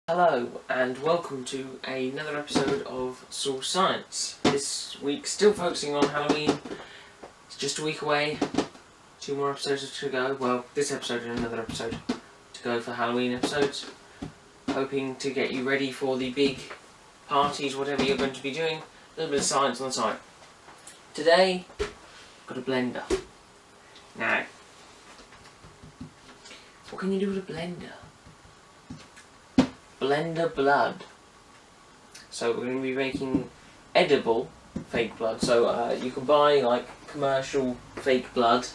Hello and welcome to another episode of Source Science. This week still focusing on Halloween. It's just a week away. 2 more episodes to go. Well, this episode and another episode to go for Halloween episodes. Hoping to get you ready for the big parties, whatever you're going to be doing. A little bit of science on the side. Today, I've got a blender. Now, what can you do with a blender? Blender blood. So we're going to be making edible fake blood. So you can buy like commercial fake blood,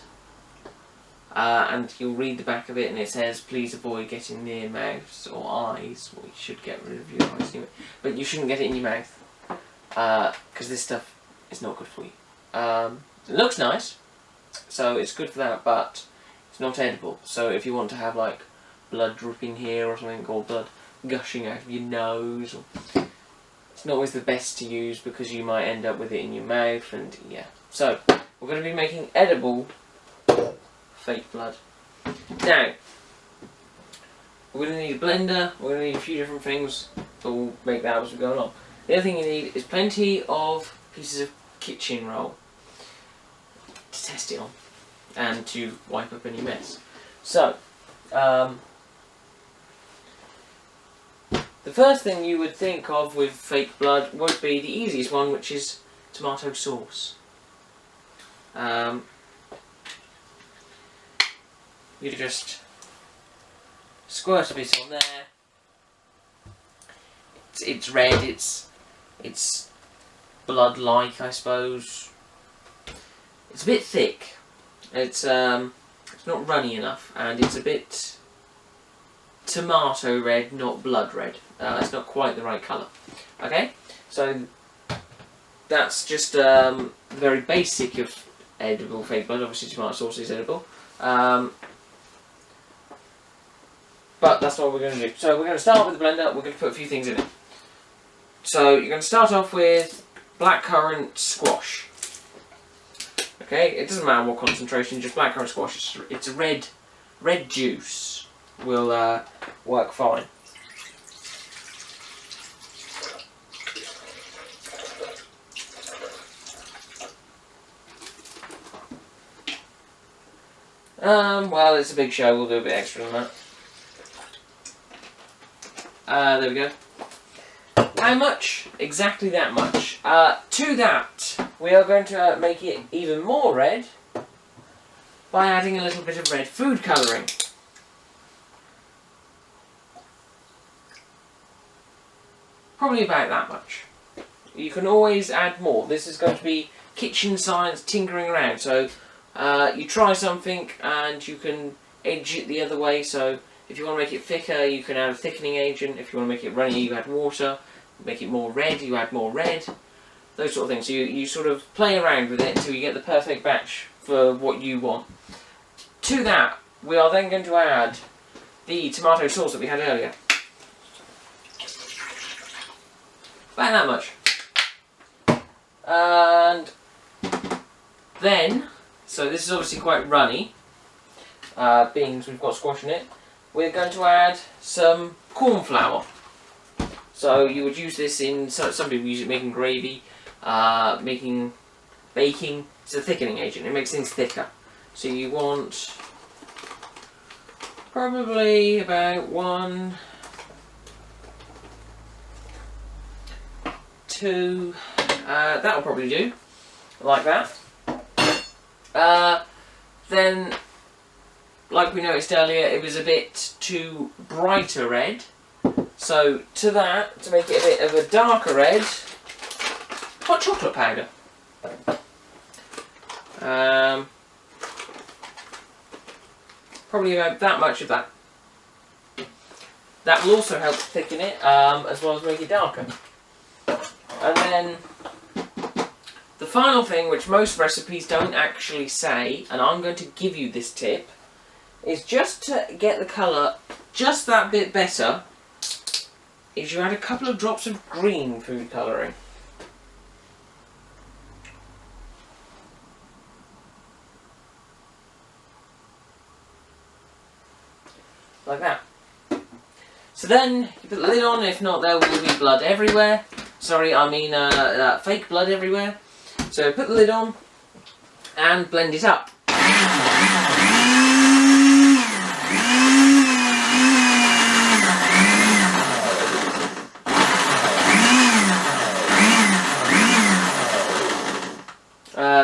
and you'll read the back of it, and it says please avoid getting near mouths or eyes. Well, you should get rid of your eyes anyway, but you shouldn't get it in your mouth because this stuff is not good for you. It looks nice, so it's good for that, but it's not edible. So if you want to have like blood dripping here or something, or blood gushing out of your nose, it's not always the best to use because you might end up with it in your mouth, and yeah. So we're going to be making edible fake blood. Now we're going to need a blender, we're going to need a few different things, but we'll make that as we go along. The other thing you need is plenty of pieces of kitchen roll to test it on and to wipe up any mess. So the first thing you would think of with fake blood would be the easiest one, which is tomato sauce. You just squirt a bit on there. It's red. It's blood-like, I suppose. It's a bit thick. It's not runny enough, and it's a bit tomato red, not blood red. It's not quite the right colour. Okay, so that's just very basic of edible fake blood. Obviously tomato sauce is edible, but that's not what we're going to do. So we're going to start with the blender. We're going to put a few things in it. So you're going to start off with blackcurrant squash. Okay, it doesn't matter what concentration, just blackcurrant squash. It's a red juice. Will work fine. Well, it's a big show, we'll do a bit extra than that. There we go. How much? Exactly that much. To that, we are going to make it even more red by adding a little bit of red food colouring. Probably about that much. You can always add more. This is going to be kitchen science tinkering around. So you try something and you can edge it the other way. So if you want to make it thicker, you can add a thickening agent. If you want to make it runny, you add water. Make it more red, you add more red. Those sort of things. So you sort of play around with it until you get the perfect batch for what you want. To that, we are then going to add the tomato sauce that we had earlier. About that much. And then, so this is obviously quite runny, being we've got squash in it, we're going to add some corn flour. So you would use this in, some people use it making gravy, making baking. It's a thickening agent, it makes things thicker. So you want probably about 1, 2, that'll probably do, like that. Then, like we noticed earlier, it was a bit too brighter red. So to that, to make it a bit of a darker red, hot chocolate powder. Probably about that much of that. That will also help thicken it, as well as make it darker. And then the final thing, which most recipes don't actually say, and I'm going to give you this tip, is just to get the colour just that bit better, is you add a couple of drops of green food colouring. Like that. So then you put the lid on. If not, there will be blood everywhere. Sorry, I mean fake blood everywhere. So put the lid on and blend it up.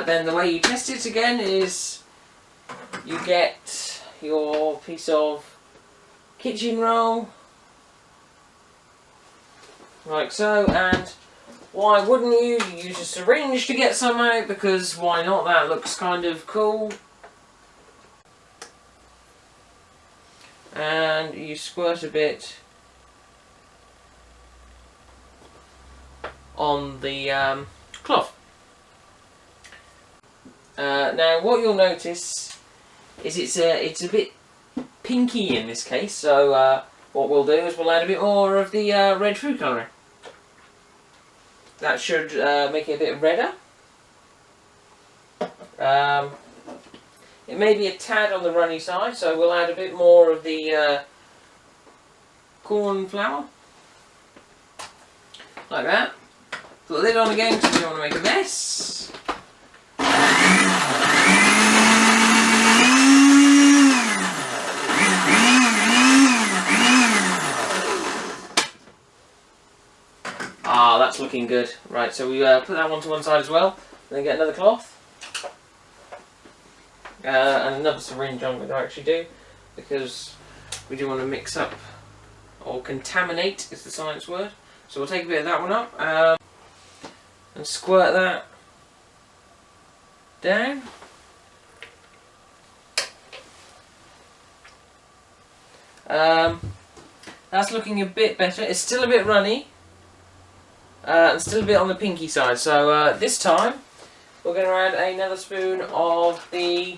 Then the way you test it again is you get your piece of kitchen roll, like so, and why wouldn't you use a syringe to get some out, because why not, that looks kind of cool. And you squirt a bit on the cloth. Now what you'll notice is it's a bit pinky in this case, so what we'll do is we'll add a bit more of the red food colouring. That should make it a bit redder. It may be a tad on the runny side, so we'll add a bit more of the corn flour, like that. Put the lid on again because we don't want to make a mess. Ah, that's looking good. Right, so we put that one to one side as well. Then get another cloth. And another syringe I'm going to actually do, because we do want to mix up, or contaminate is the science word. So we'll take a bit of that one up and squirt that down. That's looking a bit better. It's still a bit runny and still a bit on the pinky side. So this time we're going to add another spoon of the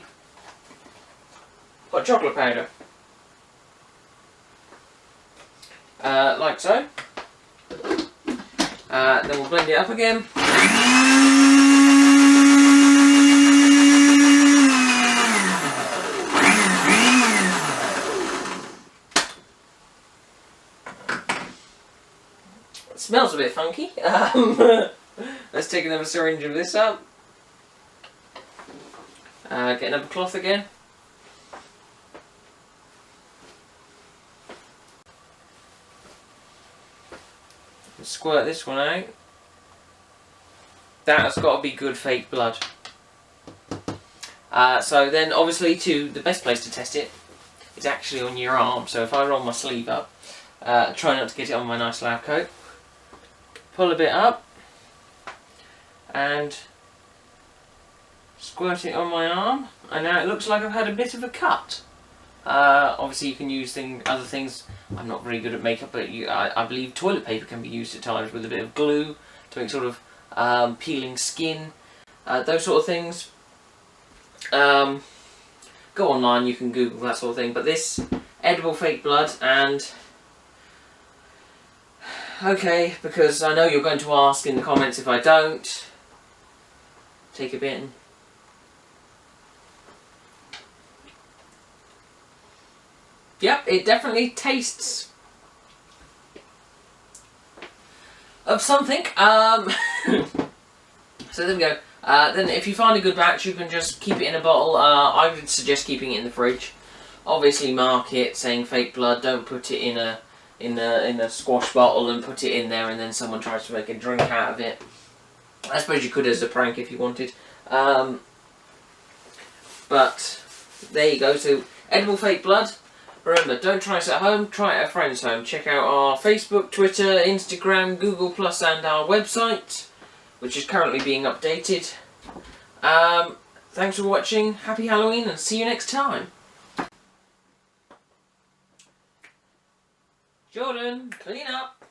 hot chocolate powder, like so. Then we'll blend it up again. It smells a bit funky. Let's take another syringe of this up. Get another cloth again. Squirt this one out. That has got to be good fake blood. So then obviously the best place to test it is actually on your arm. So if I roll my sleeve up, try not to get it on my nice lab coat. Pull a bit up and squirt it on my arm, and now it looks like I've had a bit of a cut. Obviously you can use other things. I'm not very good at makeup, but I believe toilet paper can be used at times with a bit of glue to make sort of peeling skin, those sort of things. Go online, you can Google that sort of thing. But this edible fake blood, and okay, because I know you're going to ask in the comments if I don't, take a bit and yep, it definitely tastes of something. So there we go. Then if you find a good batch, you can just keep it in a bottle. I would suggest keeping it in the fridge. Obviously mark it saying fake blood. Don't put it in a squash bottle and put it in there and then someone tries to make a drink out of it. I suppose you could as a prank if you wanted. But there you go. So edible fake blood. Remember, don't try this at home, try it at a friend's home. Check out our Facebook, Twitter, Instagram, Google+, and our website, which is currently being updated. Thanks for watching, happy Halloween, and see you next time. Jordan, clean up.